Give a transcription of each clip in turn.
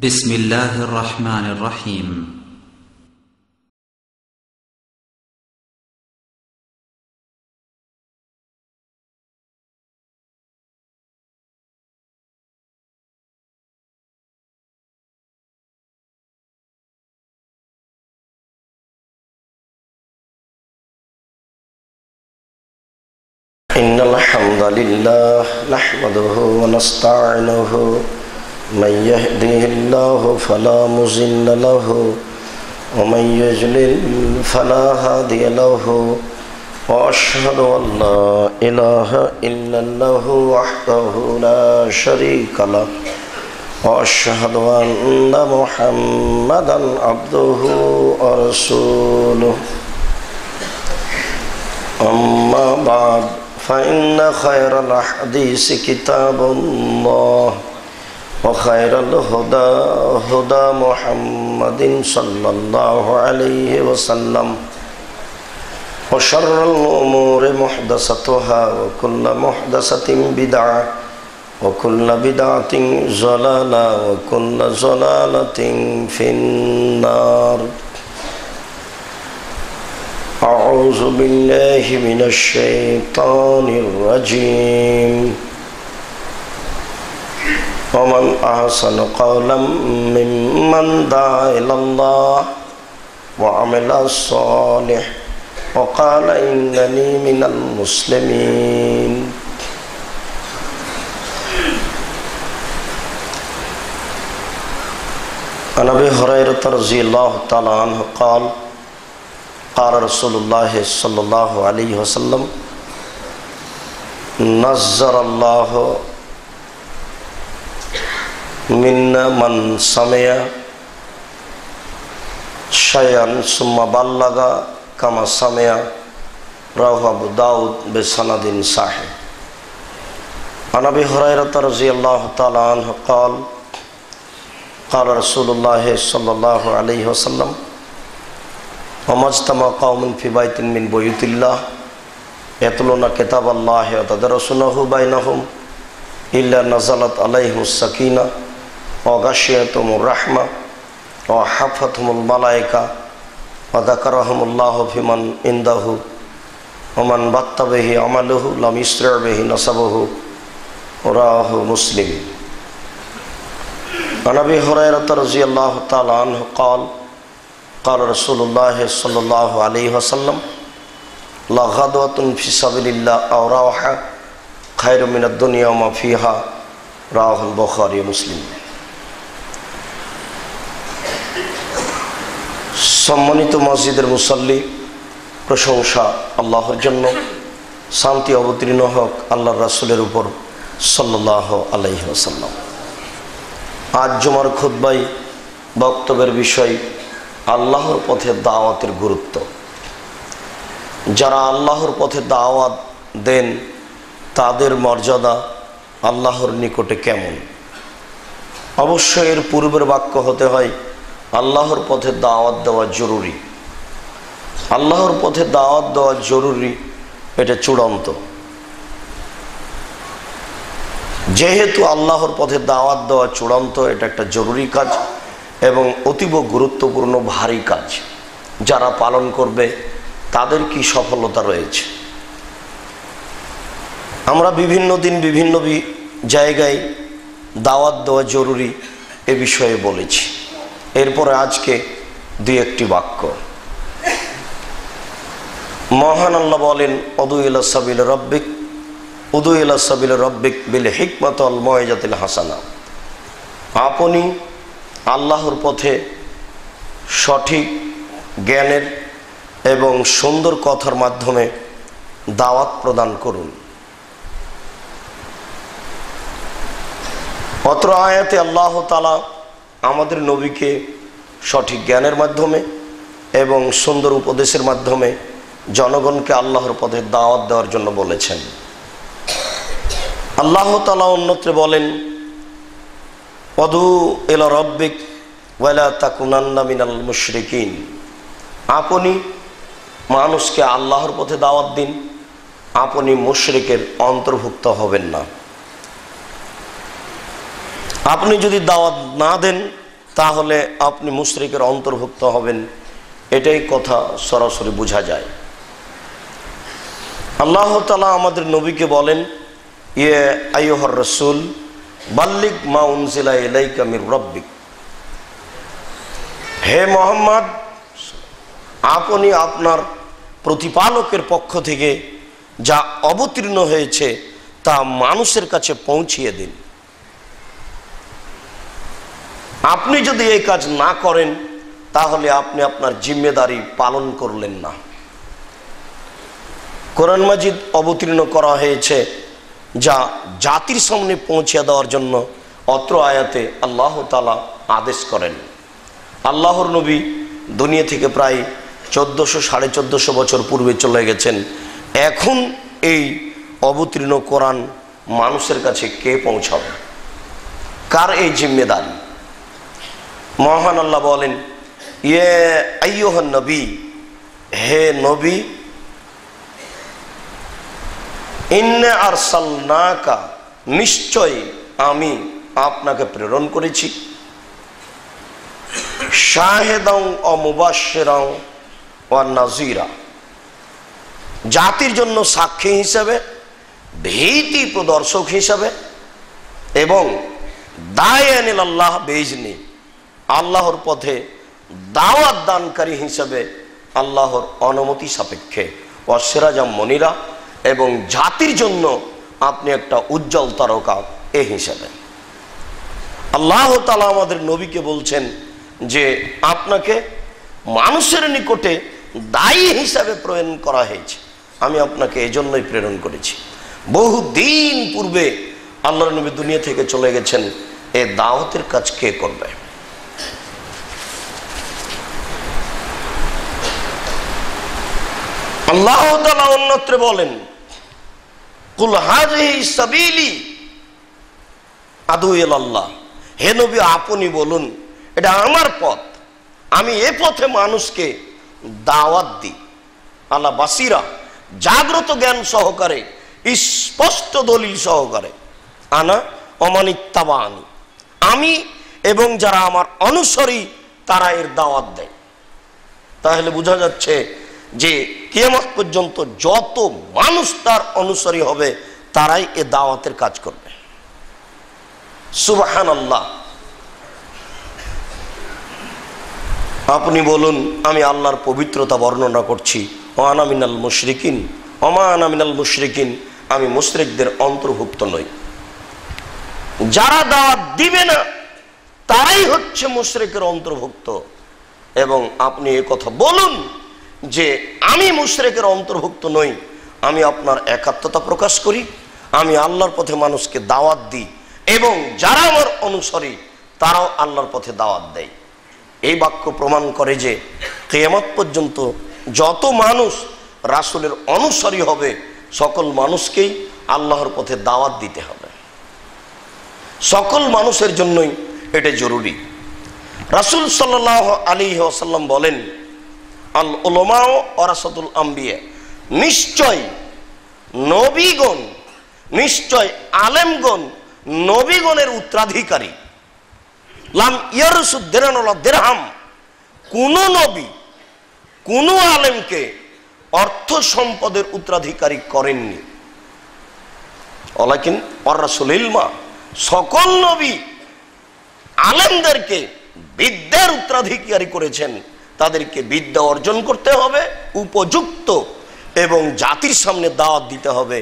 بسم الله الرحمن الرحيم إن الحمد لله نحمده ونستعينه من يهده الله فلا مضل له ومن يضلل فلا هادي له وأشهد أن لا إله إلا الله وحده لا شريك له وأشهد أن محمدا عبده ورسوله أما بعد فإن خير الحديث كتاب الله وخير الهدى هدى محمد صلى الله عليه وسلم وشر الأمور محدثاتها وكل محدثة بدعة وكل بدعة ضلالة وكل ضلالة في النار. أعوذ بالله من الشيطان الرجيم. ومن أحسن قولا ممن دعا إلى الله وعمل صالحا وقال إنني من المسلمين. عن أبي هريرة رضي الله تعالى عنه قال قال رسول الله صلى الله عليه وسلم نزر الله منا من سمع شيئا ثم بلغ كما سمع رواه أبو داود بسند صحيح. عن أبي هريرة رضي الله تعالى عنه قال قال رسول الله صلى الله عليه وسلم ومجتمع قوم في بيت من بيوت الله يتلون كتاب الله ويتدارسونه بينهم إلا نزلت عليهم السكينة وغشيتهم الرحمة وحفتهم الملائكة وذكرهم الله فيمن عنده ومن بط به عمله لم يسرع به نسبه رواه مسلم. عن أبي هريرة رضي الله تعالى عنه قال قال رسول الله صلى الله عليه وسلم لا غدوة في سبيل الله أو روحة خير من الدنيا وما فيها رواه البخاري ومسلم. সম্মানিত মসজিদের মুসল্লি, প্রশংসা আল্লাহর জন্য, শান্তি অবতীর্ণ হোক আল্লাহর রাসূলের উপর সাল্লাল্লাহু আলাইহি ওয়াসাল্লাম। আজ জুমার খুতবায় বক্তব্যের বিষয় আল্লাহর পথে দাওয়াতের গুরুত্ব। যারা আল্লাহর পথে দাওয়াত দেন তাদের মর্যাদা আল্লাহর নিকটে কেমন? অবশ্যই এর পূর্বের বাক্য হতে হয় আল্লাহর পথে দাওয়াত দেওয়া জরুরি। আল্লাহর পথে দাওয়াত দেওয়া জরুরি, এটা চূড়ান্ত। যেহেতু আল্লাহর পথে দাওয়াত দেওয়া চূড়ান্ত, এটা একটা জরুরি কাজ এবং অতীব গুরুত্বপূর্ণ ভারী কাজ। যারা পালন করবে তাদের কি সফলতা রয়েছে? আমরা বিভিন্ন দিন বিভিন্ন জায়গায় দাওয়াত দেওয়া জরুরি এ বিষয়ে বলেছি। এরপরে আজকে দুই একটি বাক্য। মহান আল্লাহ বলেন উদু ইলা সাবিল রাব্বিক উদু ইলা সাবিল রাব্বিক বিল হিকমাতি ওয়াল মাউইজাতিল হাসানা। আপনি আল্লাহর পথে সঠিক জ্ঞানের এবং সুন্দর কথার মাধ্যমে দাওয়াত প্রদান করুন। অত্র আয়াতে আল্লাহ তাআলা আমাদের নবীকে সঠিক জ্ঞানের মাধ্যমে এবং সুন্দর উপদেশের মাধ্যমে জনগণকে আল্লাহর পথে দাওয়াত দেওয়ার জন্য বলেছেন। আল্লাহ তাআলা অন্যত্রে বলেন উদু ইলা রাব্বিক ওয়ালা তাকুনান্না মিনাল মুশরিকিন। আপনি মানুষকে আল্লাহর পথে দাওয়াত দিন, আপনি মুশরিকের অন্তর্ভুক্ত হবেন না। আপনি যদি দাওয়াত না দেন তাহলে আপনি মুশরিকের অন্তর্ভুক্ত হবেন, এটাই কথা সরাসরি বোঝা যায়। আল্লাহ তাআলা আমাদের নবীকে বলেন, ইয়া আইয়ুহার রাসূল বাল্লিগ মা উনজিলা ইলাইকা মির রাব্বিক, হে মুহাম্মদ, আপনি আপনার প্রতিপালকের পক্ষ থেকে যা অবতীর্ণ হয়েছে তা মানুষের কাছে পৌঁছিয়ে দিন। আপনি যদি এই কাজ না করেন তাহলে আপনি আপনার জিম্মেদারি পালন করলেন না। কোরআন মাজিদ অবতীর্ণ করা হয়েছে যা জাতির সামনে পৌঁছে দেওয়ার জন্য অত্র আয়াতে আল্লাহ তাআলা আদেশ করেন। আল্লাহর নবী দুনিয়া থেকে প্রায় 1400-1450 বছর পূর্বে চলে গেছেন। এখন এই অবতীর্ণ কোরআন মানুষের কাছে কে পৌঁছাবে? কার এই জিম্মেদারি? মহান আল্লাহ বলেন, ইয়ে আইয়ুহান নবী, হে নবী, ইন্না আরসালনাকা, নিশ্চয় আমি আপনাকে প্রেরণ করেছি, শাহিদাও ওয়া মুবাশশিরাও ওয়া নাযীরা, জাতির জন্য সাক্ষী হিসেবে, ভীতি প্রদর্শক হিসেবে, এবং দায়ান ইলাল্লাহ বিইজনি, আল্লাহর পথে দাওয়াত দানকারী হিসেবে আল্লাহর অনুমতি সাপেক্ষে, ওয়া সিরাজাম মুনিরা, এবং জাতির জন্য আপনি একটা উজ্জ্বল তারকা এ হিসেবে। আল্লাহ তাআলা আমাদের নবীকে বলছেন যে আপনাকে মানুষের নিকটে দায়ী হিসাবে প্রেরণ করা হয়েছে, আমি আপনাকে এজন্যই প্রেরণ করেছি। বহুদিন পূর্বে আল্লাহর নবী দুনিয়া থেকে চলে গেছেন, এ দাওয়াতের কাজ কে করবে? আল্লাহ তাআলা অন্যত্র বলেন, কুল হাযিহি সাবিলি আদউ ইলাল্লাহ, হে নবী আপনি বলুন এটা আমার পথ, আমি এ পথে মানুষকে দাওয়াত দিই। আলা বাসিরা, জাগ্রত জ্ঞান সহকারে, স্পষ্ট দলিল সহকারে, আনা অমানিত্তাবানি, আমি এবং যারা আমার অনুসারী তারা এর দাওয়াত দেয়। তাহলে বোঝা যাচ্ছে যে কিয়ামত পর্যন্ত যত মানুষ তার অনুসারী হবে তারাই এ দাওয়াতের কাজ করবে। সুবহানাল্লাহ। আপনি বলুন আমি আল্লাহর পবিত্রতা বর্ণনা করছি, ওয়া আনা মিনাল মুশরিকিন, ওমা আনা মিনাল মুশরিকিন, আমি মুশরিকদের অন্তর্ভুক্ত নই। যারা দাওয়াত দিবে না তারাই হচ্ছে মুশরিকের অন্তর্ভুক্ত। এবং আপনি এই কথা বলুন যে আমি মুশরিকের অন্তর্ভুক্ত নই, আমি আপনার একাত্মতা প্রকাশ করি, আমি আল্লাহর পথে মানুষকে দাওয়াত দিই, এবং যারা আমার অনুসারী তারাও আল্লাহর পথে দাওয়াত দেয়। এই বাক্য প্রমাণ করে যে কিয়ামত পর্যন্ত যত মানুষ রাসূলের অনুসারী হবে সকল মানুষকেই আল্লাহর পথে দাওয়াত দিতে হবে। সকল মানুষের জন্যই এটা জরুরি। রাসূল সাল্লাল্লাহু আলাইহি ওয়াসাল্লাম বলেন, আল উলামা ওয়ারাসাতুল আম্বিয়া, নিশ্চয় নবীগণ, নিশ্চয় আলেমগণ নবীগণের উত্তরাধিকারী। লাম ইয়ারসু দিরহাম ওয়ালা দিরহাম, কোন নবী কোন আলেমকে অর্থ সম্পদের উত্তরাধিকারী করেননি। ওয়ালাকিন ওয়ারাসুল ইলমা, সকল নবী আলেমদেরকে বিদ্যার উত্তরাধিকারী করেছেন। তাদেরকে বিদ্যা অর্জন করতে হবে উপযুক্ত, এবং জাতির সামনে দাওয়াত দিতে হবে।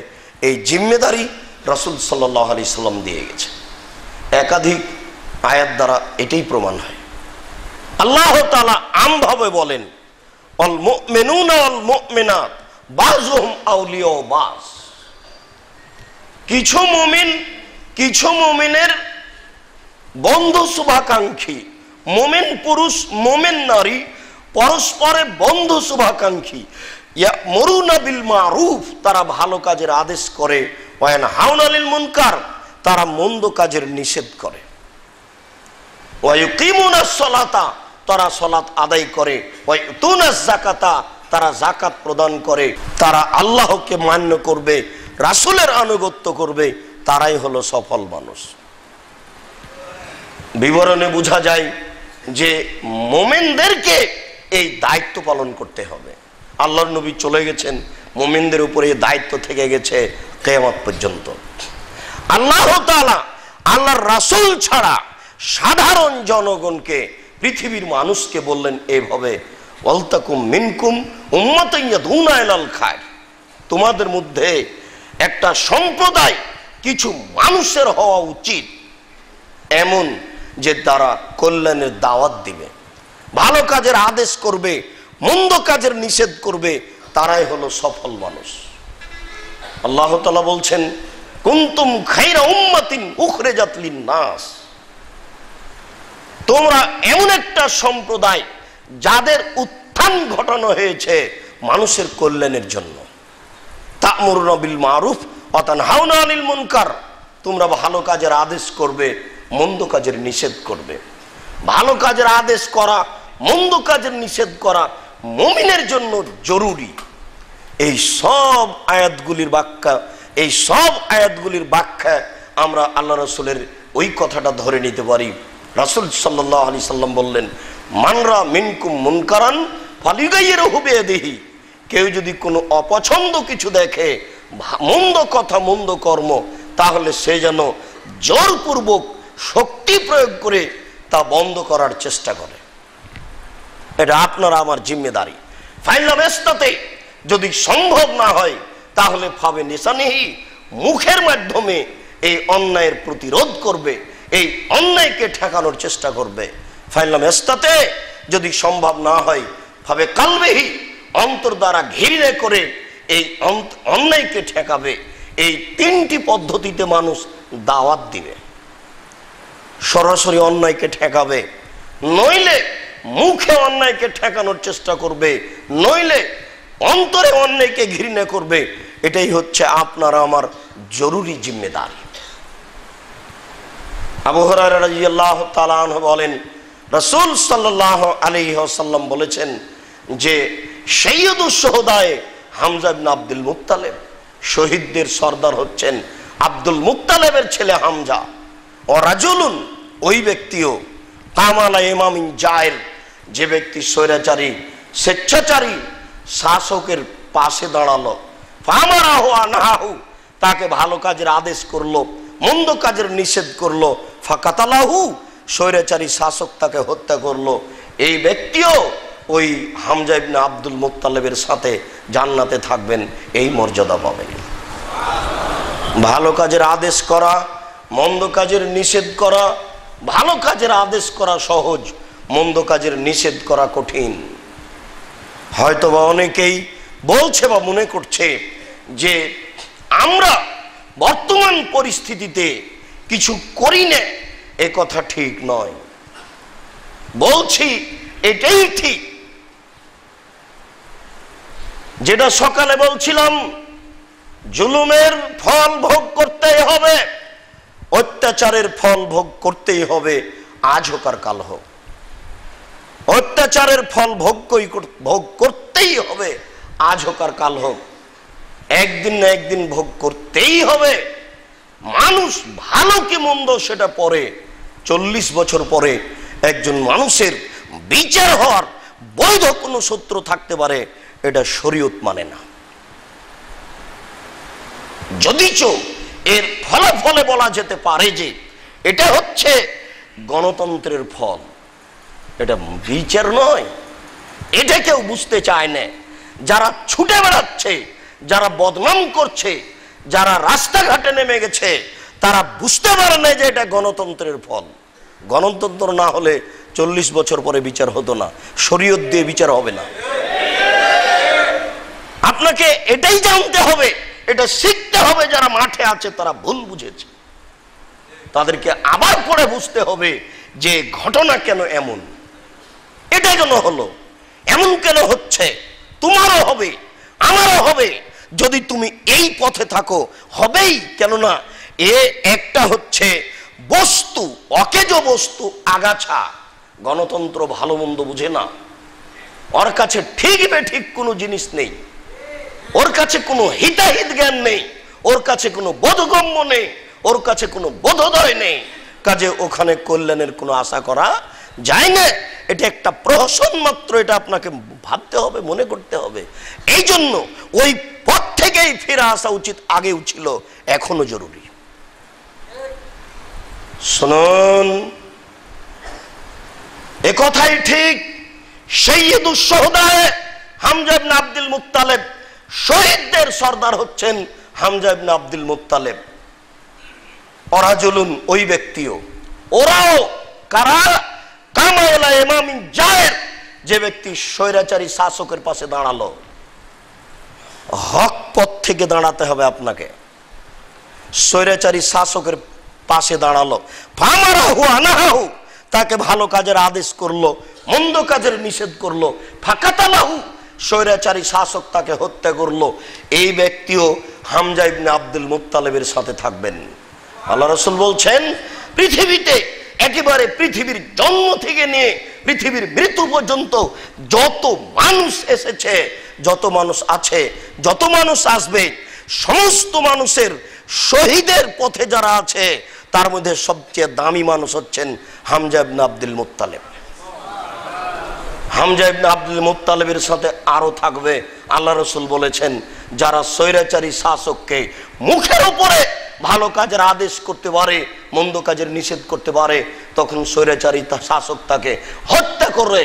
এই জিম্মেদারি রাসূল সাল্লাল্লাহু আলাইহি সাল্লাম দিয়ে গেছে। একাধিক আয়াত দ্বারা এটাই প্রমাণ হয়। আল্লাহ তাআলা আমভাবে বলেন, আল মুমিনুনা ওয়াল মুমিনাত বাযুহুম আউলিয়া বাস, কিছু মুমিন কিছু মুমিনের বন্ধু শুভাকাঙ্ক্ষী, মুমিন পুরুষ মুমিন নারী পরস্পরের বন্ধু শুভাকাঙ্ক্ষী। ইয়ামুরুনা বিল মারুফ, তারা ভালো কাজের আদেশ করে, ওয়া ইয়ানহাউনা আনিল মুনকার, তারা মন্দ কাজের নিষেধ করে। ওয়া ইউকিমুনাস সালাতা, তারা সালাত আদায় করে। ওয়া ইউতুনাজ যাকাতা, তারা যাকাত প্রদান করে। তারা আল্লাহকে মান্য করবে, রাসূলের আনুগত্য করবে, তারাই হলো সফল মানুষ। বিবরণে বোঝা যায় যে মুমিনদেরকে এই দায়িত্ব পালন করতে হবে। আল্লাহর নবী চলে গেছেন, মুমিনদের উপরে এই দায়িত্ব থেকে গেছে কিয়ামত পর্যন্ত। আল্লাহ তাআলা আল্লাহর রাসূল ছাড়া সাধারণ জনগণকে, পৃথিবীর মানুষকে বললেন এইভাবে, ওয়ালতাকুম মিনকুম উম্মাতুন ইয়াদউনা ইলাল খায়র, তোমাদের মধ্যে একটা সম্প্রদায়, কিছু মানুষের হওয়া উচিত এমন যে তারা কল্যাণের দাওয়াত দিবে, ভালো কাজের আদেশ করবে, মন্দ কাজের নিষেধ করবে, তারাই হলো সফল মানুষ। আল্লাহ তাআলা বলছেন, কুনতুম খায়রা উম্মাতিন উখরিজাত লিন-নাস, তোমরা এমন একটা সম্প্রদায় যাদের উত্থান ঘটানো হয়েছে মানুষের কল্যাণের জন্য। তা'মুরুনা বিল মারুফ ওয়া তানহাউনা আনিল মুনকার, তোমরা ভালো কাজের আদেশ করবে, মন্দ কাজের নিষেধ করবে। ভালো কাজের আদেশ করা, মন্দ কাজের নিষেধ করা মুমিনের জন্য জরুরি। এই সব আয়াতগুলির ব্যাখ্যা আমরা আল্লাহ রাসূলের ওই কথাটা ধরে নিতে পারি। রাসূল সাল্লাল্লাহু আলাইহি সাল্লাম বললেন, মানরা মিনকুম মুনকারান ফালিগাইয়িরহু বিয়াদিহি, কেউ যদি কোনো অপছন্দ কিছু দেখে, মন্দ কথা, মন্দ কর্ম, তাহলে সে যেন জোরপূর্বক শক্তি প্রয়োগ করে তা বন্ধ করার চেষ্টা করে। এটা আপনার আমার জিম্মেদারি। ফাইলাম ইস্তাতে, যদি সম্ভব না হয় তাহলে ফাবে নিসানিহি, মুখের মাধ্যমে এই অন্যায়ের প্রতিরোধ করবে, এই অন্যায়কে ঠেকানোর চেষ্টা করবে। ফাইলাম ইস্তাতে, যদি সম্ভব না হয় ফাবে কালবিহি, অন্তর দ্বারা ঘৃণা করে এই অন্যায়কে ঠেকাবে। এই তিনটি পদ্ধতিতে মানুষ দাওয়াত দিবে। সরাসরি অন্যায়কে ঠেকাবে, নইলে মুখে অন্যায়কে ঠেকানোর চেষ্টা করবে, নইলে অন্তরে অন্যায়কে ঘৃণা করবে। এটাই হচ্ছে আপনার আমার জরুরি জিম্মেদারি। আবু হুরায়রা রাদিয়াল্লাহু তাআলা আনহু বলেন, রাসূল সাল্লাল্লাহু আলাইহি ওয়াসাল্লাম বলেছেন যে সাইয়্যিদুশ শুহাদায়ে হামজা ইবনে আব্দুল মুত্তালিব, শহীদদের সর্দার হচ্ছেন আব্দুল মুত্তালিবের ছেলে হামজা। ও রাজুলুন, ওই ব্যক্তিও কামালা ইমামিন জায়ের, যে ব্যক্তি স্বৈরাচারী স্বেচ্ছাচারী শাসকের পাশে দাঁড়ালো, ফামারাহু আনহাহু, তাকে ভালো কাজের আদেশ করলো, মন্দ কাজের নিষেধ করলো, ফাকাতালাহু, স্বৈরাচারী শাসক তাকে হত্যা করলো, এই ব্যক্তিও ওই হামজা ইবনে আব্দুল মুত্তালিবের সাথে জান্নাতে থাকবেন, এই মর্যাদা পাবেন। ভালো কাজের আদেশ করা, মন্দ কাজের নিষেধ করা, ভালো কাজের আদেশ করা সহজ, মন্দ কাজের নিষেধ করা কঠিন। হয়তোবা অনেকেই বলছে বা মনে করছে যে আমরা বর্তমান পরিস্থিতিতে কিছু করি না, এ কথা ঠিক নয়। বলছি এটাই ঠিক, যেটা সকালে বলছিলাম, জুলুমের ফল ভোগ করতেই হবে, অত্যাচারের ফল ভোগ করতেই হবে, আজ হোক আর কাল হোক। অত্যাচারের ফল ভোগ করতেই হবে, আজ হোক আর কাল হোক, একদিন না একদিন ভোগ করতেই হবে। মানুষ ভালো কি মন্দ সেটা পরে, 40 বছর পরে একজন মানুষের বিচার হওয়ার বৈধ কোনো সূত্র থাকতে পারে, এটা শরীয়ত মানে না। যদিচ এর ফলাফলে বলা যেতে পারে যে এটা হচ্ছে গণতন্ত্রের ফল, এটা বিচার নয়। এটা কেউ বুঝতে চায় না। যারা ছুটে বেড়াচ্ছে, যারা বদনাম করছে, যারা রাস্তাঘাটে নেমে গেছে, তারা বুঝতে পারে না যে এটা গণতন্ত্রের ফল। গণতন্ত্র না হলে 40 বছর পরে বিচার হতো না, শরীয়ত দিয়ে বিচার হবে না। আপনাকে এটাই জানতে হবে, এটা শিখতে হবে। যারা মাঠে আছে তারা ভুল বুঝেছে, তাদেরকে আবার পড়ে বুঝতে হবে যে ঘটনা কেন এমন, এটা কেন হলো, এমন কেন হচ্ছে। তোমারও হবে, আমারও হবে, যদি তুমি এই পথে থাকো হবেই। কেননা এ একটা হচ্ছে বস্তু, অকেজ বস্তু, আগাছা। গণতন্ত্র ভালো মন্দ বুঝে না, ওর কাছে ঠিক বেঠিক কোনো জিনিস নেই, ওর কাছে কোনো হিতাহিত জ্ঞান নেই, ওর কাছে কোনো বোধগম্য নেই, ওর কাছে কোনো বোধোদয় নেই। কাজে ওখানে কল্যাণের কোনো আশা করা যায় না, এটা একটা প্রহসন মাত্র, এটা আপনাকে ভাবতে হবে, মনে করতে হবে। এই জন্য ওই পথ থেকেই ফিরে আসা উচিত, আগেও ছিল, এখনো জরুরি। শুনুন, এ কথাই ঠিক। সৈয়দুস শুহাদা হামজা ইবনে আব্দুল মুত্তালিব, শহীদদের সর্দার হচ্ছেন হামজা ইবনে আব্দুল মুত্তালিব। ওরাজুলুন, ওই ব্যক্তিও, ওরাও কারা? কামাইলা ইমামিন জায়ের, যে ব্যক্তি স্বৈরাচারী শাসকের পাশে দাঁড়ালো। হক পথ থেকে দাঁড়াতে হবে আপনাকে। স্বৈরাচারী শাসকের পাশে দাঁড়ালো, ফামারাহু আনাহু, তাকে ভালো কাজের আদেশ করলো, মন্দ কাজের নিষেধ করলো, ফাকাতালাহু, স্বৈরাচারী শাসক তাকে হত্যা করলো। এই ব্যক্তিও হামজা ইবনে আব্দুল মুত্তালিবের সাথে থাকবেন। আল্লাহ রাসূল বলছেন, পৃথিবীতে একেবারে পৃথিবীর জন্ম থেকে নিয়ে পৃথিবীর মৃত্যু পর্যন্ত যত মানুষ এসেছে, যত মানুষ আছে, যত মানুষ আসবে, সমস্ত মানুষের শহীদের পথে যারা আছে, তার মধ্যে সবচেয়ে দামি মানুষ হচ্ছেন হামজা ইবনে আব্দুল মুত্তালিব। হামজা ইবনে আব্দুল মুত্তালিবের সাথে আরো থাকবে। আল্লাহ রাসূল বলেছেন, যারা স্বৈরাচারী শাসককে মুখের উপরে ভালো কাজের আদেশ করতে পারে, মন্দ কাজের নিষেধ করতে পারে, তখন স্বৈরাচারী শাসক তাকে হত্যা করে,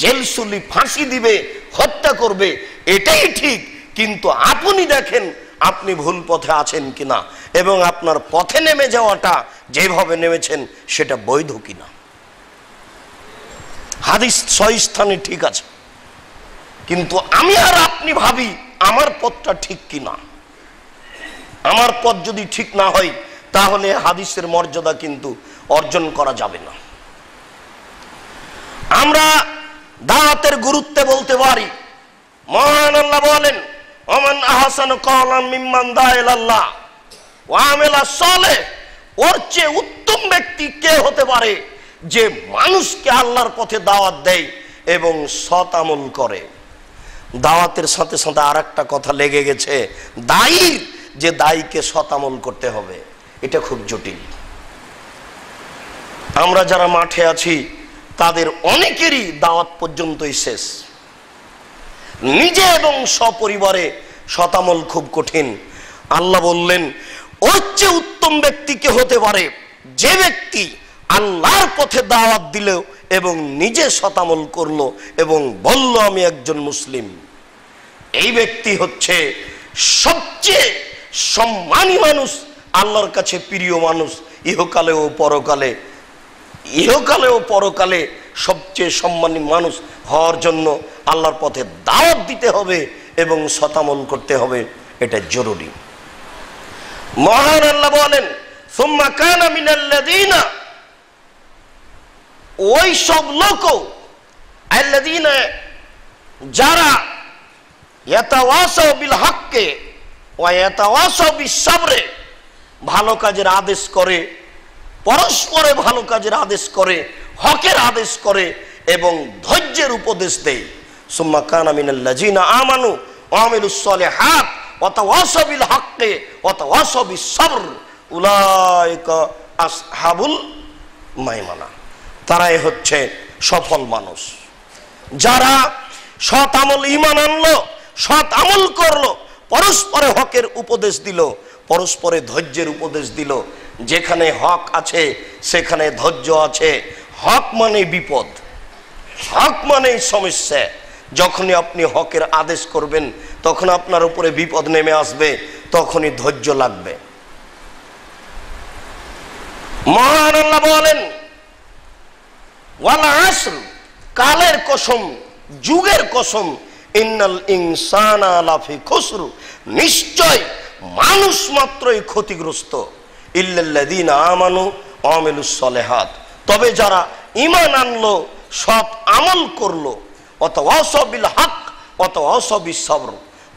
জেলসুলি, ফাঁসি দিবে, হত্যা করবে, এটাই ঠিক। কিন্তু আপনি দেখেন আপনি ভুল পথে আছেন কিনা, এবং আপনার পথে নেমে যাওয়াটা যেভাবে নেমেছেন সেটা বৈধ কিনা। হাদিস 6 স্থানে ঠিক আছে, কিন্তু আমি আর আপনি ভাবি আমার পথটা ঠিক কিনা। আমার পথ যদি ঠিক না হয়, তাহলে হাদিসের মর্যাদা কিন্তু অর্জন করা যাবে না। আমরা দাওয়াতের গুরুত্বে বলতে পারি, মহান আল্লাহ বলেন, ওমান আহসানু কওলান মিম্মান দাআ ইলাল্লাহ ওয়া আমিলা সালেহ, ওর চেয়ে উত্তম ব্যক্তি কে হতে পারে যে মানুষকে আল্লাহর পথে দাওয়াত দেয় এবং সৎ আমল করে। দাওয়াতের সাথে সাথে আর একটা কথা লেগে গেছে, দায়ীর, যে দায়ীকে সৎ আমল করতে হবে, এটা খুব জটিল। আমরা যারা মাঠে আছি তাদের অনেকেরই দাওয়াত পর্যন্তই শেষ। নিজে এবং সপরিবারে সৎ আমল খুব কঠিন। আল্লাহ বললেন, ওর চেয়ে উত্তম ব্যক্তি কে হতে পারে যে ব্যক্তি আল্লাহর পথে দাওয়াত দিল এবং নিজে সৎ আমল করলো এবং বলল আমি একজন মুসলিম। এই ব্যক্তি হচ্ছে সবচেয়ে সম্মানী মানুষ, আল্লাহর কাছে প্রিয় মানুষ, ইহকালে ও পরকালে। ইহকালে ও পরকালে সবচেয়ে সম্মানী মানুষ হওয়ার জন্য আল্লাহর পথে দাওয়াত দিতে হবে এবং সৎ আমল করতে হবে, এটা জরুরি। মহান আল্লাহ বলেন, সুম্মা কানা মিনাল্লাযীনা, ওই সব লোক, আল্লাযীনা, যারা ইয়াতাওয়াসাউ বিল হক্কে ওয়া ইয়াতাওয়াসাউ বিস সাবরে, ভালো কাজের আদেশ করে, পরস্পরে ভালো কাজের আদেশ করে, হকের আদেশ করে এবং ধৈর্যের উপদেশ দেয়। সুম্মা কানা মিনাল্লাযীনা আমানু ওয়া আমিলুস সালিহাত ওয়া তাওয়াসাউ বিল হক্কি ওয়া তাওয়াসাউ বিস সাবর উলাইকা আসহাবুল মাইমানা, তারাই হচ্ছে সফল মানুষ। যারা সৎ আমল, ঈমান আনলো, সৎ আমল করলো, পরস্পরে হকের উপদেশ দিল, পরস্পরে ধৈর্যের উপদেশ দিল। যেখানে হক আছে সেখানে ধৈর্য আছে। হক মানে বিপদ, হক মানে সমস্যা। যখনই আপনি হকের আদেশ করবেন তখন আপনার উপরে বিপদ নেমে আসবে, তখনই ধৈর্য লাগবে। মহান আল্লাহ বলেন, ওয়াল আসর, কালের কসম, যুগের কসম, ইন্নাল ইনসানা লাফি খুসর, নিশ্চয় মানুষ মাত্রই ক্ষতিগ্রস্ত, ইল্লাল্লাযীনা আমানু ওয়া আমিলুস সালিহাত, তবে যারা ঈমান আনলো, সৎ আমল করলো, ওয়া তাওয়াসাউ বিল হক ওয়া তাওয়াসাউ বিস সাবর,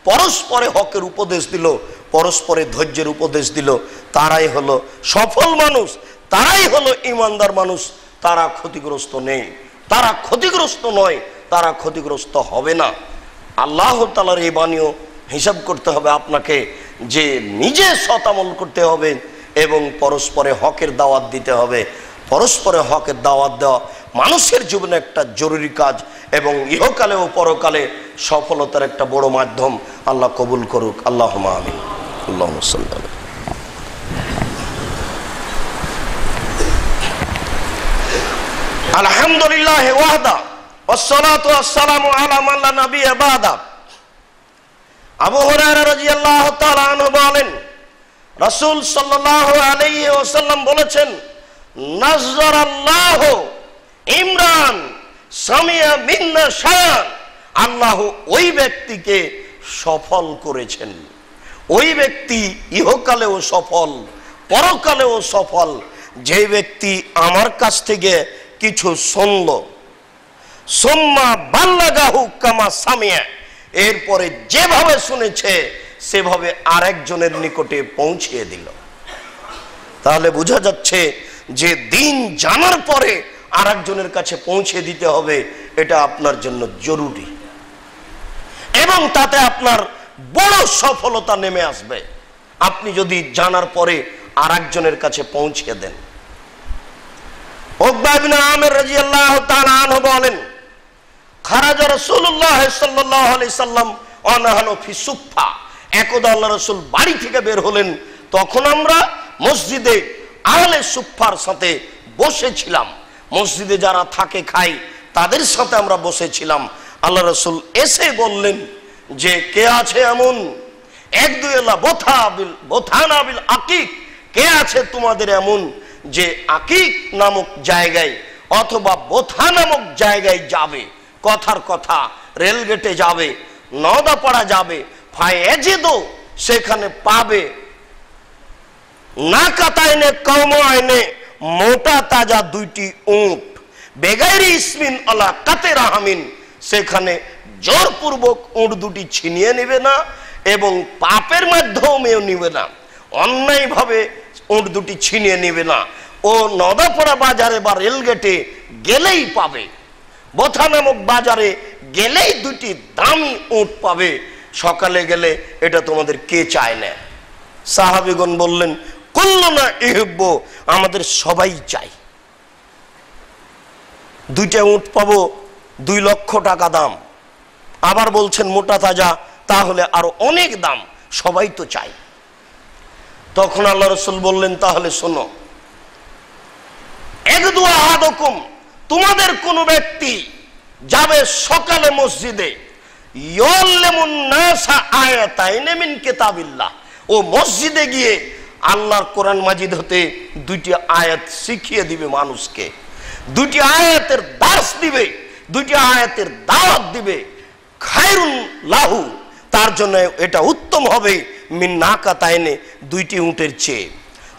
পরস্পরে হকের উপদেশ দিল, পরস্পরে ধৈর্যের উপদেশ দিল, তারাই হলো সফল মানুষ, তারাই হলো ঈমানদার মানুষ। তারা ক্ষতিগ্রস্ত নেই, তারা ক্ষতিগ্রস্ত নয়, তারা ক্ষতিগ্রস্ত হবে না। আল্লাহ তাআলার এই বাণীও হিসাব করতে হবে আপনাকে, যে নিজে সৎ আমল করতে হবে এবং পরস্পরে হকের দাওয়াত দিতে হবে। পরস্পরে হকের দাওয়াত দেওয়া মানুষের জীবনে একটা জরুরি কাজ এবং ইহকালে ও পরকালে সফলতার একটা বড় মাধ্যম। আল্লাহ কবুল করুক, আল্লাহুম্মা আমিন। আল্লাহুম্মা সাল্লি আলা আলহামদুলিল্লাহ ওয়াহদা ওয়াসসালাতু ওয়াসসালামু আলা মান লা নাবিয়্যা বা'দা। আবু হুরায়রা রাদিয়াল্লাহু তাআলা আনহু বলেন, রাসূল সাল্লাল্লাহু আলাইহি ওয়াসাল্লাম বলেছেন, নাযযারাল্লাহু ইমরান সামিয়া মিন্না শায়ান, আল্লাহ ওই ব্যক্তিকে সফল করেছেন, ওই ব্যক্তি ইহকালেও সফল পরকালেও সফল, যে ব্যক্তি আমার কাছ থেকে কিছু শুনল, সুম্মা বাল্লাগাহু কামা সামিয়া, এরপরে যেভাবে শুনেছে সেভাবে আরেকজনের নিকটে পৌঁছিয়ে দিল। তাহলে বোঝা যাচ্ছে যে দিন জানার পরে আরেকজনের কাছে পৌঁছে দিতে হবে, এটা আপনার জন্য জরুরি এবং তাতে আপনার বড় সফলতা নেমে আসবে আপনি যদি জানার পরে আরেকজনের কাছে পৌঁছে দেন। উকবা ইবনে আমির রাদিয়াল্লাহু তাআলা আনহু বলেন, খারাজা রাসূলুল্লাহ সাল্লাল্লাহু আলাইহি সাল্লাম ওয়া নাহনু ফি সুফফা, একদা আল্লাহ রাসূল বাড়ি থেকে বের হলেন, তখন আমরা মসজিদে আহলে সুফফার সাথে বসেছিলাম, মসজিদে যারা থাকে খায় তাদের সাথে আমরা বসেছিলাম। আল্লাহ রাসূল এসে বললেন যে কে আছে এমন, এক দুই আল্লাহ বোথানা বিল আকিক, কে আছে তোমাদের এমন যে আকিক নামক জায়গায় অথবা বোথা নামক জায়গায় যাবে, কথার কথা রেলগেটে যাবে, নওদাপাড়া যাবে, ফায়েজিদো সেখানে পাবে, না কাতাইনে কওম আইনে মোটা তাজা দুইটি উট, বেগাইরি ইসমিন আলা কাতে রাহামিন, সেখানে জোরপূর্বক উট দুটি ছিনিয়ে নেবে না এবং পাপের মাধ্যমেও নিবে না, অন্যায়ভাবে উট দুটি ছিনিয়ে নেবে না, ও নওদাপাড়া বাজারে বা রেলগেটে গেলেই পাবে, বোথা নামক বাজারে গেলেই দুটি দামি উট পাবে, সকালে গেলে এটা তোমাদের কে চায় না? সাহাবীগণ বললেন, কুল্লুনা ইহিব্বু, আমাদের সবাই চাই। দুইটা উট পাবো, 2 লক্ষ টাকা দাম, আবার বলছেন মোটা তাজা, তাহলে আরো অনেক দাম, সবাই তো চাই। তখন আল্লাহ রাসূল বললেন, তাহলে শোনো, একদু আহাদুকুম, তোমাদের কোন ব্যক্তি যাবে সকালে মসজিদে, ইয়াল্লামুন নাসা আয়াতাইন মিন কিতাবিল্লাহ, ও মসজিদে গিয়ে আল্লাহর কোরআন মাজিদ হতে 2টি আয়াত শিখিয়ে দিবে মানুষকে, 2টি আয়াতের দার্স দিবে, 2টি আয়াতের দাওয়াত দিবে, খায়রুন লাহু, তার জন্য এটা উত্তম হবে, মিন নাকাতাইনে, 2টি উটের চেয়ে,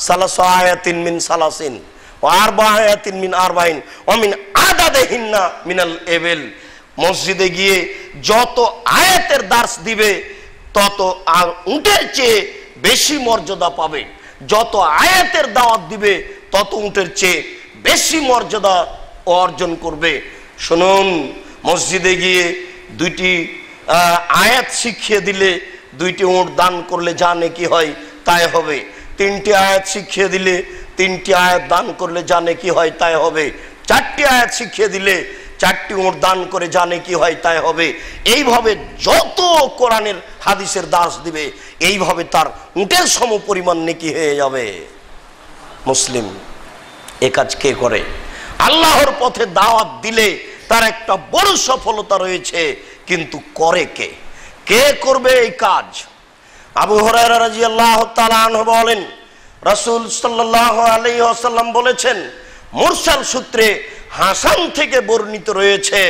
সালাসু আয়াতিন মিন সালাসিন ওয়া আরবা আয়াতিন মিন আরবাইন ওয়া মিন আদাদিহিন্না মিনাল এবেল, মসজিদে গিয়ে যত আয়াতের দার্স দিবে তত উটের চেয়ে বেশি মর্যাদা পাবে, যত আয়াতের দাওয়াত দিবে তত উটের চেয়ে বেশি মর্যাদা অর্জন করবে। শুনুন, মসজিদে গিয়ে 2টি আয়াত শিখিয়ে দিলে, 2টি উট দান করলে যা নেকি হয় তাই হবে, 3টি আয়াত শিখিয়ে দিলে 3টি আয়াত দান করলে যা নেকি হয় তাই হবে, 4টি আয়াত শিখিয়ে দিলে 4টি উট দান করে যা নেকি হয় তাই হবে। এইভাবে যত কোরআনের হাদিসের দাস দিবে, এইভাবে তার উটের সম পরিমাণ নেকি হয়ে যাবে। মুসলিম এ কাজ কে করে? আল্লাহর পথে দাওয়াত দিলে তার একটা বড় সফলতা রয়েছে, কিন্তু করে কে? কে করবে এই কাজ? আবু হুরায়রা রাদিয়াল্লাহু তাআলা আনহু বলেন, রাসূল সাল্লাল্লাহু আলাইহি ওয়াসাল্লাম বলেছেন, মুরসাল সূত্রে হাসান থেকে বর্ণিত রয়েছে,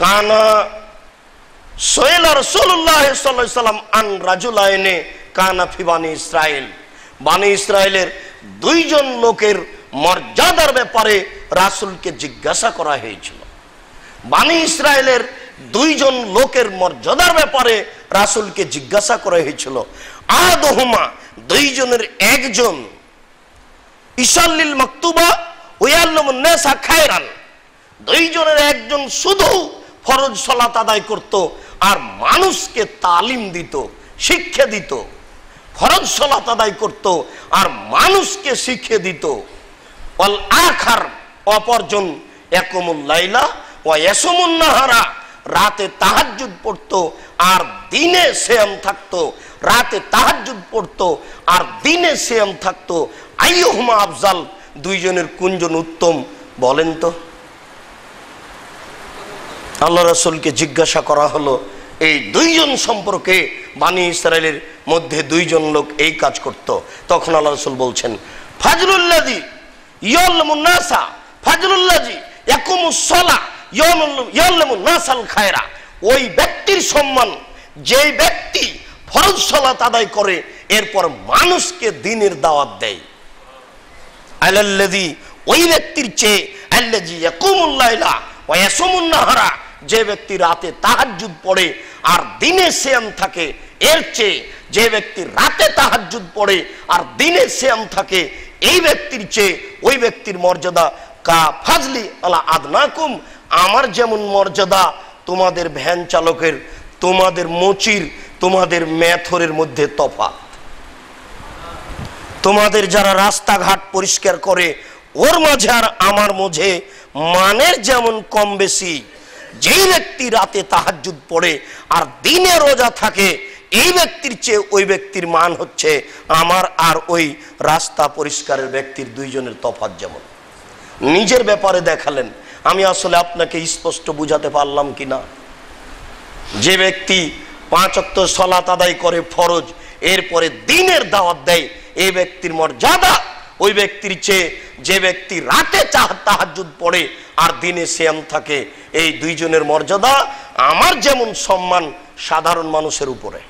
কানা সোয়েলা রাসূলুল্লাহ সাল্লাল্লাহু আলাইহি ওয়াসাল্লাম আন রাজুলাইনে কানা ফি বানি ইসরাইল, বানি ইসরাইলের 2 জন লোকের মর্যাদার ব্যাপারে রাসূলকে জিজ্ঞাসা করা হয়েছিল। বানি ইসরাইলের 2 জন লোকের মর্যাদার ব্যাপারে রাসূলকে জিজ্ঞাসা করা হয়েছিল। আদহুমা, 2 জনের একজন, ইসাল্লিল মাকতুবা ওয়ায়াল্লামুন নাসা খায়রান, 2 জনের একজন শুধু ফরজ সালাত আদায় করত আর মানুষকে তালিম দিত, শিক্ষা দিত, ফরজ সালাত আদায় করত আর মানুষকে শিক্ষা দিত। ওয়াল আখার অপরজন ইয়াকুমুল লাইলা ওয়া ইয়াসুমুন নাহারা রাতে তাহাজ্জুদ পড়তো আর দিনে সিয়াম থাকতো, রাতে তাহাজ্জুদ পড়তো আর দিনে সিয়াম থাকতো। আইয়ুহুমা আফজাল, দুইজনের কোনজন উত্তম বলেন তো? আল্লাহ রাসূলকে জিজ্ঞাসা করা হলো এই দুইজন সম্পর্কে। বানি ইসরায়েলের মধ্যে দুইজন লোক এই কাজ করত। তখন আল্লাহ রাসূল বলছেন ফাজলুল্লাযী ইয়াল্লামুন নাসা ফাজলুল্লাযী ইয়াকুমুস সালাহ ইয়াল্লামুন নাসাল খায়রা। ওই ব্যক্তির সম্মান যেই ব্যক্তি ফরজ সালাত আদায় করে এরপর মানুষকে দ্বীনের দাওয়াত দেয়। আলাল্লাযী, ওই ব্যক্তির চেয়ে আল্লাযী ইয়াকুমুল লাইলা ওয়া ইয়াসুমুন নাহারা, যে ব্যক্তি রাতে তাহাজ্জুদ পড়ে আর দিনে সিয়াম থাকে, এর চেয়ে যে ব্যক্তি রাতে তাহাজ্জুদ পড়ে আর দিনে সিয়াম থাকে এই ব্যক্তির চেয়ে ওই ব্যক্তির মর্যাদা কা ফাজলি আলা আদনাকুম, আমার যেমন মর্যাদা তোমাদের ভ্যান চালকের, তোমাদের মুচির, তোমাদের মেথরের মধ্যে তফাৎ। তোমাদের যারা রাস্তাঘাট পরিষ্কার করে ওর মাঝে আর আমার মাঝে মানের যেমন কম বেশি। যেই ব্যক্তি রাতে তাহাজ্জুদ পড়ে আর দিনে রোজা থাকে এই ব্যক্তির চেয়ে ওই ব্যক্তির মান হচ্ছে আমার আর ওই রাস্তা পরিষ্কারের ব্যক্তির দুইজনের তফাৎ যেমন। নিজের ব্যাপারে দেখালেন। আমি আসলে আপনাকে স্পষ্ট বুঝাতে পারলাম কিনা? যে ব্যক্তি 5 ওয়াক্ত সালাত আদায় করে ফরজ, এরপরে দিনের দাওয়াত দেয়, এই ব্যক্তির মর্যাদা ওই ব্যক্তির চেয়ে যে ব্যক্তি রাতে তাহাজ্জুদ পড়ে আর দিনে সিয়াম থাকে, এই দুইজনের মর্যাদা আমার যেমন সম্মান সাধারণ মানুষের উপরে,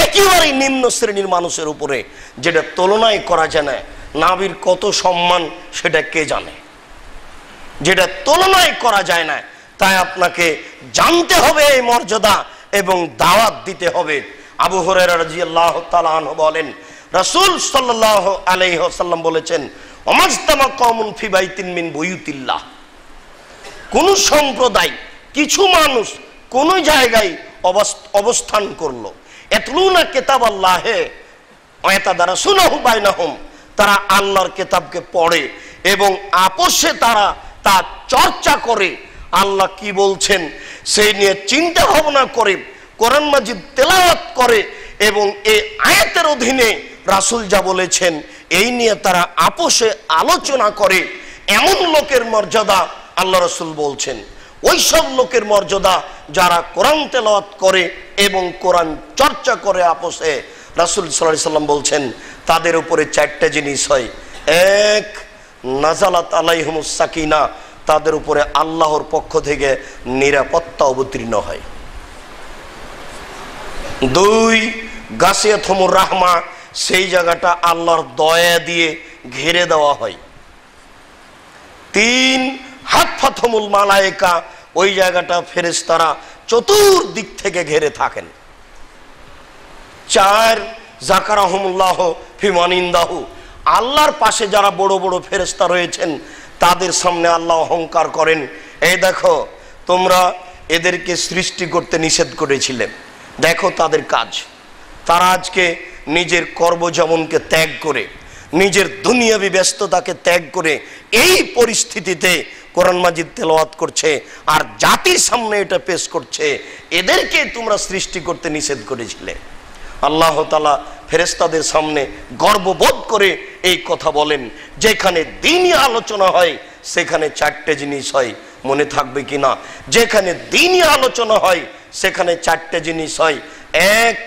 একেবারেই নিম্ন শ্রেণীর মানুষের উপরে, যেটা তুলনায় করা যায় না। নাবির কত সম্মান সেটা কে জানে, যেটা তুলনায় করা যায় না। তাই আপনাকে জানতে হবে এই মর্যাদা এবং দাওয়াত দিতে হবে। আবু হুরায়রা রাদিয়াল্লাহু তাআলা আনহু বলেন রাসূল সাল্লাল্লাহু আলাইহি ওয়াসাল্লাম বলেছেন ওমাজতামা কওমুন ফি বাইতিন মিন বুয়ুতিল্লাহ, কোন সম্প্রদায়, কিছু মানুষ কোন জায়গায় অবস্থান করলো, ইয়াতলুনা কিতাবাল্লাহি ওয়া ইয়াতাদারাসুনাহু বাইনাহুম, তারা আল্লাহর কিতাবকে পড়ে এবং আপোষে তারা তা চর্চা করে, আল্লাহ কি বলছেন সেই নিয়ে চিন্তা ভাবনা করে, কোরআন মাজিদ তেলাওয়াত করে এবং এই আয়াতের অধীনে রাসূল যা বলেছেন এই নিয়ে তারা আপোষে আলোচনা করে। এমন লোকের মর্যাদা আল্লাহ রাসূল বলছেন, ওই সব লোকের মর্যাদা যারা কোরআন তেলাওয়াত করে এবং কোরআন চর্চা করে আপোষে। রাসূল সাল্লাল্লাহু আলাইহি সাল্লাম বলছেন তাদের উপরে 4টা জিনিস হয়। 1, নাজালাত আলাইহিমুস সাকিনা, তাদের উপরে আল্লাহর পক্ষ থেকে নিরাপত্তা অবতীর্ণ হয়। 2, গাসিয়াতুমুর রাহমা, সেই জায়গাটা আল্লাহর দয়া দিয়ে ঘিরে দেওয়া হয়। 3, হাফাতুমুল মালায়েকা, ওই জায়গাটা ফেরেশতারা চতুর্দিক থেকে ঘিরে থাকেন। 4, যাকারাহুমুল্লাহ ফি মান ইনদাহু, আল্লাহর পাশে যারা বড় বড় ফেরেশতা রয়েছেন তাদের সামনে আল্লাহ অহংকার করেন, এই দেখো তোমরা এদেরকে সৃষ্টি করতে নিষেধ করেছিলে, দেখো তাদের কাজ। তারা আজকে নিজের কর্মজীবনকে ত্যাগ করে, নিজের দুনিয়াবি ব্যস্ততাকে ত্যাগ করে এই পরিস্থিতিতে কোরআন মাজিদ তেলাওয়াত করছে আর জাতির সামনে এটা পেশ করছে, এদেরকে তোমরা সৃষ্টি করতে নিষেধ করেছিলে। আল্লাহ তাআলা ফেরেশতাদের সামনে গর্ববোধ করে এই কথা বলেন, যেখানে দ্বীনি আলোচনা হয় সেখানে 4টে জিনিস হয়, মনে থাকবে কিনা? যেখানে দ্বীনি আলোচনা হয় সেখানে 4টে জিনিস হয়। 1,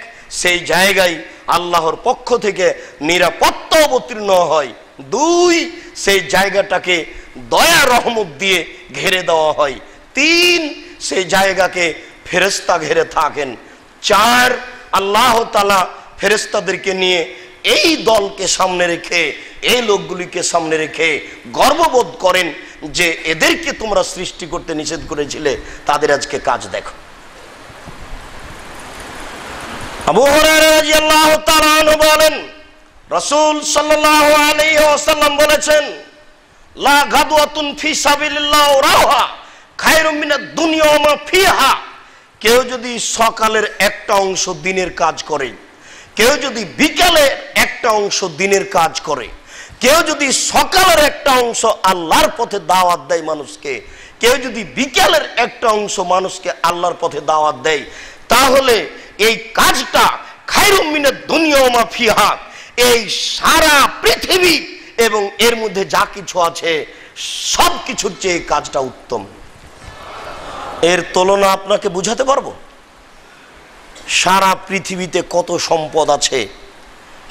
সেই জায়গায় আল্লাহর পক্ষ থেকে নিরাপত্তা অবতীর্ণ হয়। 2, সেই জায়গাটাকে দয়া রহমত দিয়ে ঘিরে দেওয়া হয়। 3, সেই জায়গাকে ফেরেশতা ঘিরে থাকেন। 4, আল্লাহ তাআলা ফেরেশতাদেরকে নিয়ে এই দলকে সামনে রেখে, এই লোকগুলিকে সামনে রেখে গর্ববোধ করেন যে এদেরকে তোমরা সৃষ্টি করতে নিষেধ করেছিলে, তাদের আজকে কাজ দেখো। আবু হুরায়রা রাদিয়াল্লাহু তাআলা আনহু বলেন রাসূল সাল্লাল্লাহু আলাইহি ওয়াসাল্লাম বলেছেন লা গাদওয়াতুন ফি সাবিলিল্লাহ রাহা খায়রুম মিনাদ দুনিয়া ওয়া মা ফিহা, কেউ যদি সকালের একটা অংশ দিনের কাজ করে, কেউ যদি বিকালে একটা অংশ দিনের কাজ করে, কেউ যদি সকালের একটা অংশ আল্লাহর পথে দাওয়াত দেয় মানুষকে, কেউ যদি বিকেলের একটা অংশ মানুষকে আল্লাহর পথে দাওয়াত দেয়, তাহলে এই কাজটা খায়রুম মিনাদ দুনিয়া ওয়া মা ফিহা, এই সারা পৃথিবী এবং এর মধ্যে যা কিছু আছে সব কিছুর চেয়ে এই কাজটা উত্তম। এর তুলনা আপনাকে বুঝাতে পারবো? সারা পৃথিবীতে কত সম্পদ আছে,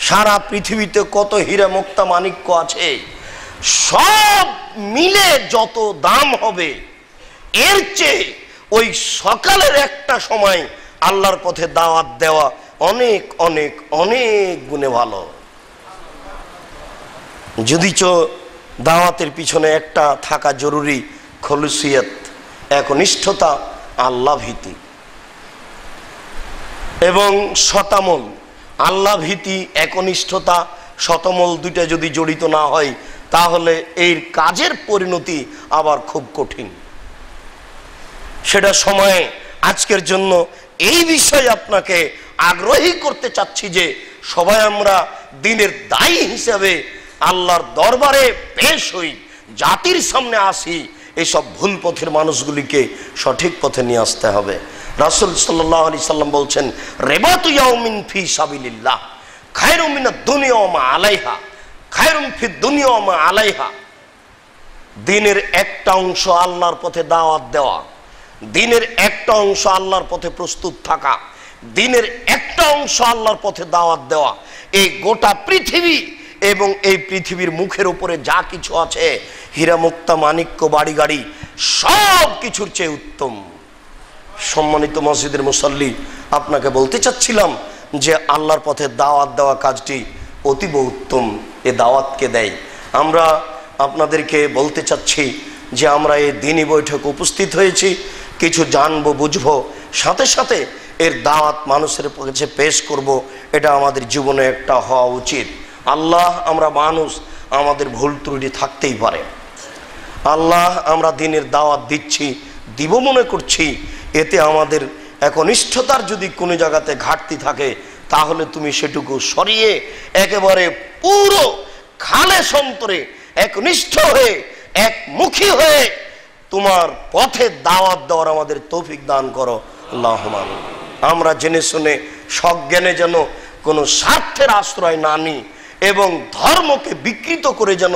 সারা পৃথিবীতে কত হীরা মুক্তা মাণিক্য আছে, সব মিলে যত দাম হবে এর চেয়ে ওই সকালের একটা সময় আল্লাহর পথে দাওয়াত দেওয়া অনেক অনেক অনেক গুণে ভালো। যদিচ দাওয়াতের পিছনে একটা থাকা জরুরি, খলুসিয়ত, একনিষ্ঠতা, আল্লাহ ভীতি এবং শতামল। আল্লাহ ভীতি, একনিষ্ঠতা, শতমল দুইটা যদি জড়িত না হয় তাহলে এই কাজের পরিণতি আবার খুব কঠিন। সেটা সময়ে আজকের জন্য এই বিষয়ে আপনাকে আগ্রহী করতে চাচ্ছি যে সবাই আমরা দিনের দায়ী হিসেবে আল্লাহর দরবারে পেশ হই, জাতির সামনে আসি, এইসব ভুল পথের মানুষগুলিকে সঠিক পথে নিয়ে আসতে হবে। রাসূল সাল্লাল্লাহু আলাইহি সাল্লাম বলছেন, রিবাতু ইয়াউমিন ফি সাবিলিল্লাহ খায়রুম মিনাদ দুনিয়া ওয়া মা আলাইহা, খায়রুম ফিদ দুনিয়া ওয়া মা আলাইহা। দিনের একটা অংশ আল্লাহর পথে দাওয়াত দেওয়া, দিনের একটা অংশ আল্লাহর পথে প্রস্তুত থাকা, দিনের একটা অংশ আল্লাহর পথে দাওয়াত দেওয়া, এই গোটা পৃথিবী এবং এই পৃথিবীর মুখের উপরে যা কিছু আছে, হীরা মুক্তা মাণিক্য বাড়ি গাড়ি, সব কিছুর চেয়ে উত্তম। সম্মানিত মসজিদের মুসল্লি, আপনাকে বলতে চাচ্ছিলাম যে আল্লাহর পথে দাওয়াত দেওয়া কাজটি অতীব উত্তম। এ দাওয়াতকে দেয় আমরা আপনাদেরকে বলতে চাচ্ছি যে আমরা এই দিনী বৈঠকে উপস্থিত হয়েছি, কিছু জানবো বুঝবো, সাথে সাথে এর দাওয়াত মানুষের কাছে পেশ করব, এটা আমাদের জীবনে একটা হওয়া উচিত। আল্লাহ, আমরা মানুষ, আমাদের ভুল ত্রুটি থাকতেই পারে। আল্লাহ, আমরা দিনের দাওয়াত দিচ্ছি, দিব মনে করছি, এতে আমাদের একনিষ্ঠতার যদি কোনো জায়গাতে ঘাটতি থাকে তাহলে তুমি সেটুকু সরিয়ে একেবারে পুরো খালে সন্তরে একনিষ্ঠ হয়ে একমুখী হয়ে তোমার পথে দাওয়াত দেওয়ার আমাদের তৌফিক দান করো, আল্লাহুম্মা আমিন। আমরা জেনে শুনে সজ্ঞানে যেন কোনো স্বার্থের আশ্রয় না নিই এবং ধর্মকে বিকৃত করে যেন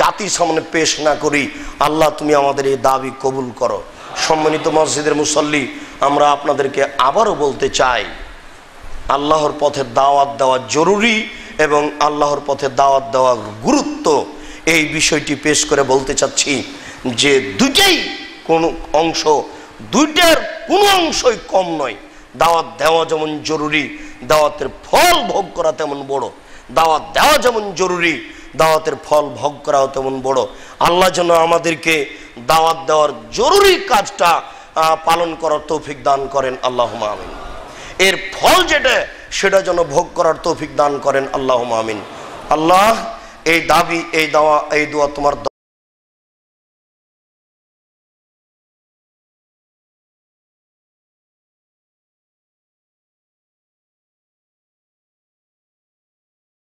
জাতির সামনে পেশ না করি। আল্লাহ, তুমি আমাদের এই দাবি কবুল করো। সম্মানিত মসজিদের মুসল্লি, আমরা আপনাদেরকে আবারও বলতে চাই, আল্লাহর পথে দাওয়াত দেওয়া জরুরি এবং আল্লাহর পথে দাওয়াত দেওয়ার গুরুত্ব, এই বিষয়টি পেশ করে বলতে চাচ্ছি যে দুইটাই কোনো অংশ, দুইটার কোনো অংশই কম নয়। দাওয়াত দেওয়া যেমন জরুরি, দাওয়াতের ফল ভোগ করা তেমন বড়। দাওয়াত দেওয়া যেমন জরুরি, দাওয়াতের ফল ভোগ করাও তেমন বড়। আল্লাহ যেন আমাদেরকে দাওয়াত দেওয়ার জরুরি কাজটা পালন করার তৌফিক দান করেন, আল্লাহুম্মা আমিন। এর ফল যেটা, সেটা যেন ভোগ করার তৌফিক দান করেন, আল্লাহুম্মা আমিন। আল্লাহ, এই দাবি, এই দোয়া তোমার